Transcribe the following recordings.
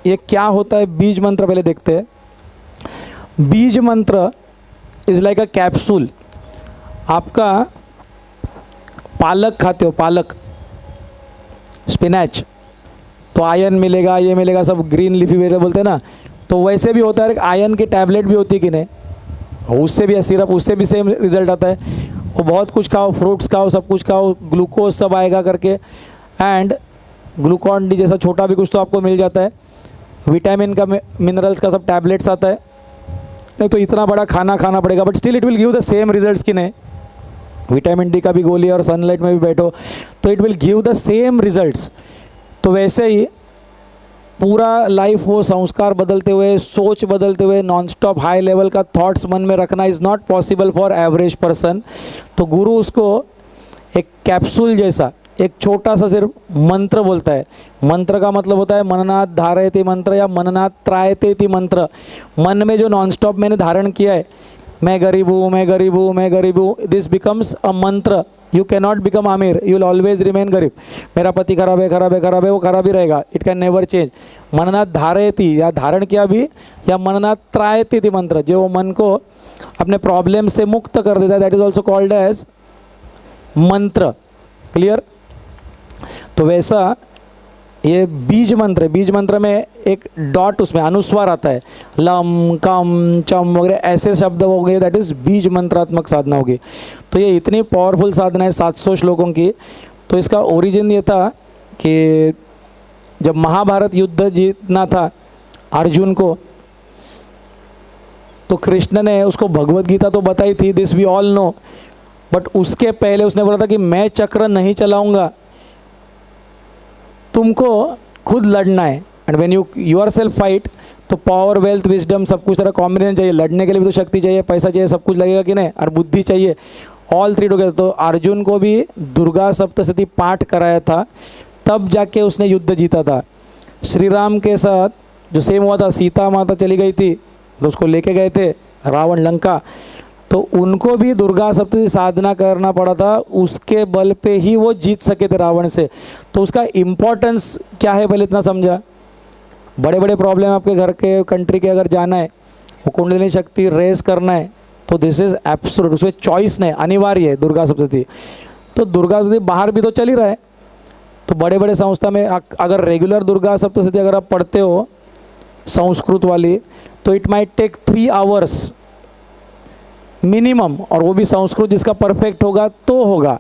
ये क्या होता है बीज मंत्र पहले देखते हैं। बीज मंत्र इज़ लाइक अ कैप्सूल। आपका पालक खाते हो, पालक, स्पिनच, तो आयरन मिलेगा, ये मिलेगा, सब ग्रीन लीफी वेजिटेबल बोलते हैं ना। तो वैसे भी होता है, आयरन की टैबलेट भी होती है कि नहीं, उससे भी सिरप, उससे भी सेम रिजल्ट आता है। वो बहुत कुछ खाओ, फ्रूट्स खाओ, सब कुछ खाओ, ग्लूकोज सब आएगा करके, एंड ग्लूकॉन डी जैसा छोटा भी कुछ तो आपको मिल जाता है। विटामिन का, मिनरल्स का सब टैबलेट्स आता है। नहीं तो इतना बड़ा खाना खाना पड़ेगा, but still it will give the same results कि नहीं। विटामिन डी का भी गोली और सनलाइट में भी बैठो तो it will give the same results. तो वैसे ही पूरा लाइफ वो संस्कार बदलते हुए, सोच बदलते हुए, नॉन स्टॉप हाई लेवल का थॉट्स मन में रखना is not possible for average person. तो गुरु उसको एक कैप्सूल जैसा, एक छोटा सा सिर्फ मंत्र बोलता है। मंत्र का मतलब होता है मननाथ धारयते मंत्र या मननाथ त्रायते मंत्र। मन में जो नॉन स्टॉप मैंने धारण किया है, मैं गरीब हूँ, मैं गरीब हूँ, मैं गरीब हूँ, दिस बिकम्स अ मंत्र। You can not become Aamir, you will always remain गरीब। मेरा पति खराब है, खराब है, खराब है, वो खराब ही रहेगा, it can never change. Mannath धारयति, या धारण किया भी, या मननाथ त्रायति मंत्र, जो मन को अपने प्रॉब्लम से मुक्त कर देता है, that is also called as mantra. Clear. तो वैसा ये बीज मंत्र, बीज मंत्र में एक डॉट, उसमें अनुस्वार आता है, लम कम चम वगैरह ऐसे शब्द हो गए, दैट इज़ बीज मंत्रात्मक साधना होगी। तो ये इतनी पावरफुल साधना है 700 श्लोकों की। तो इसका ओरिजिन ये था कि जब महाभारत युद्ध जीतना था अर्जुन को, तो कृष्ण ने उसको भगवत गीता तो बताई थी, this we all know, but उसके पहले उसने बोला था कि मैं चक्र नहीं चलाऊंगा, तुमको खुद लड़ना है। And when you yourself fight, तो पावर, वेल्थ, विजडम सब कुछ तरह कॉम्बिनेशन चाहिए। लड़ने के लिए भी तो शक्ति चाहिए, पैसा चाहिए, सब कुछ लगेगा कि नहीं, और बुद्धि चाहिए, ऑल थ्री टुगेदर। तो अर्जुन को भी दुर्गा सप्तशती पाठ कराया था, तब जाके उसने युद्ध जीता था। श्री राम के साथ जो सेम हुआ था, सीता माता चली गई थी तो उसको लेके गए थे रावण लंका, तो उनको भी दुर्गा सप्तशती साधना करना पड़ा था, उसके बल पे ही वो जीत सके थे रावण से। तो उसका इम्पोर्टेंस क्या है पहले इतना समझा। बड़े बड़े प्रॉब्लम आपके घर के, कंट्री के अगर जाना है, वो कुंडलिनी शक्ति रेस करना है, तो दिस इज़ एब्सोल्यूट, उसमें चॉइस नहीं, अनिवार्य है दुर्गा सप्तशती। तो दुर्गा सप्तशती बाहर भी तो चल ही रहा है, तो बड़े बड़े संस्था में अगर रेगुलर दुर्गा सप्तशती अगर आप पढ़ते हो संस्कृत वाली, तो it might take 3 hours minimum, और वो भी संस्कृत जिसका परफेक्ट होगा तो होगा।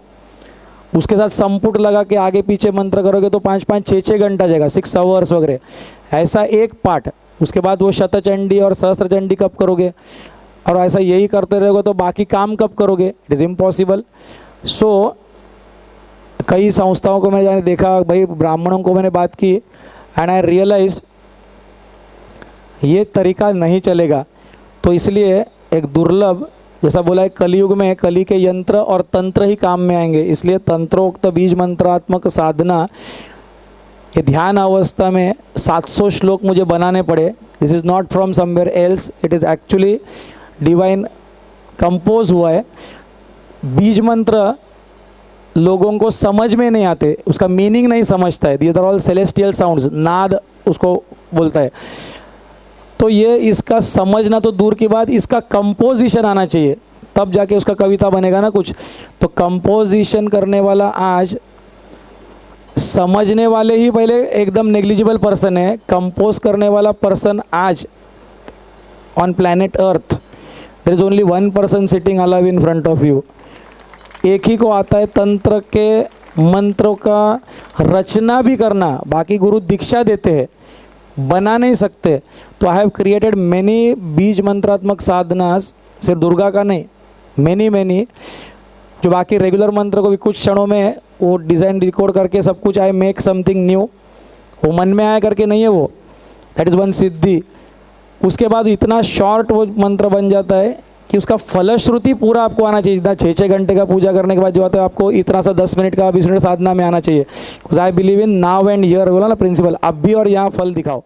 उसके साथ संपुट लगा के आगे पीछे मंत्र करोगे तो 5-5, 6-6 घंटा जाएगा, 6 आवर्स वगैरह। ऐसा एक पाठ, उसके बाद वो शतचंडी और सहस्त्रचंडी कब करोगे, और ऐसा यही करते रहोगे तो बाकी काम कब करोगे, इट इज़ इम्पॉसिबल। सो कई संस्थाओं को मैंने देखा, भाई ब्राह्मणों को मैंने बात की, एंड आई रियलाइज ये तरीका नहीं चलेगा। तो इसलिए एक दुर्लभ, जैसा बोला है, कलयुग में कली के यंत्र और तंत्र ही काम में आएंगे, इसलिए तंत्रोक्त बीज मंत्रात्मक साधना, ये ध्यान अवस्था में 700 श्लोक मुझे बनाने पड़े। This is not from somewhere else, it is actually divine compose हुआ है। बीज मंत्र लोगों को समझ में नहीं आते, उसका मीनिंग नहीं समझता है, these are all celestial sounds, नाद उसको बोलता है। तो ये इसका समझना तो दूर की बात, इसका कंपोजिशन आना चाहिए, तब जाके उसका कविता बनेगा ना कुछ। तो कंपोजिशन करने वाला आज, समझने वाले ही पहले एकदम नेग्लिजिबल पर्सन है, कंपोज करने वाला पर्सन आज on planet earth there is only 1 person sitting alive in front of you. एक ही को आता है तंत्र के मंत्रों का रचना भी करना, बाकी गुरु दीक्षा देते हैं, बना नहीं सकते। तो आई हैव क्रिएटेड मैनी बीज मंत्रात्मक साधनास, सिर्फ दुर्गा का नहीं, मैनी, जो बाकी रेगुलर मंत्र को भी कुछ क्षणों में वो डिज़ाइन डिकोड करके सब कुछ, आई मेक समथिंग न्यू, वो मन में आया करके नहीं है वो, दैट इज़ वन सिद्धि। उसके बाद इतना शॉर्ट वो मंत्र बन जाता है कि उसका फलश्रुति पूरा आपको आना चाहिए। इतना 6-6 घंटे का पूजा करने के बाद जो आता है, आपको इतना सा 10 मिनट का 20 मिनट साधना में आना चाहिए। Because I believe in now and here, बोला ना प्रिंसिपल, अब भी और यहाँ फल दिखाओ।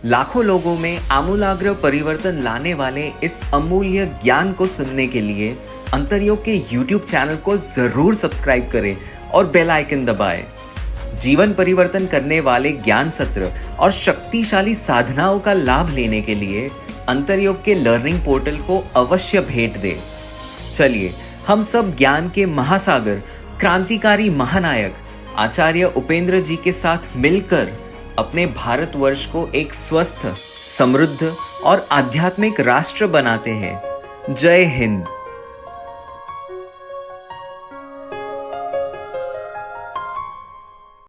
लाखों लोगों में आमूलाग्र परिवर्तन लाने वाले इस अमूल्य ज्ञान को सुनने के लिए अंतर्योग के YouTube चैनल को जरूर सब्सक्राइब करें और बेल आइकन दबाएं। जीवन परिवर्तन करने वाले ज्ञान सत्र और शक्तिशाली साधनाओं का लाभ लेने के लिए अंतरयोग के लर्निंग पोर्टल को अवश्य भेंट दें। चलिए हम सब ज्ञान के महासागर, क्रांतिकारी महानायक आचार्य उपेंद्र जी के साथ मिलकर अपने भारतवर्ष को एक स्वस्थ, समृद्ध और आध्यात्मिक राष्ट्र बनाते हैं। जय हिंद।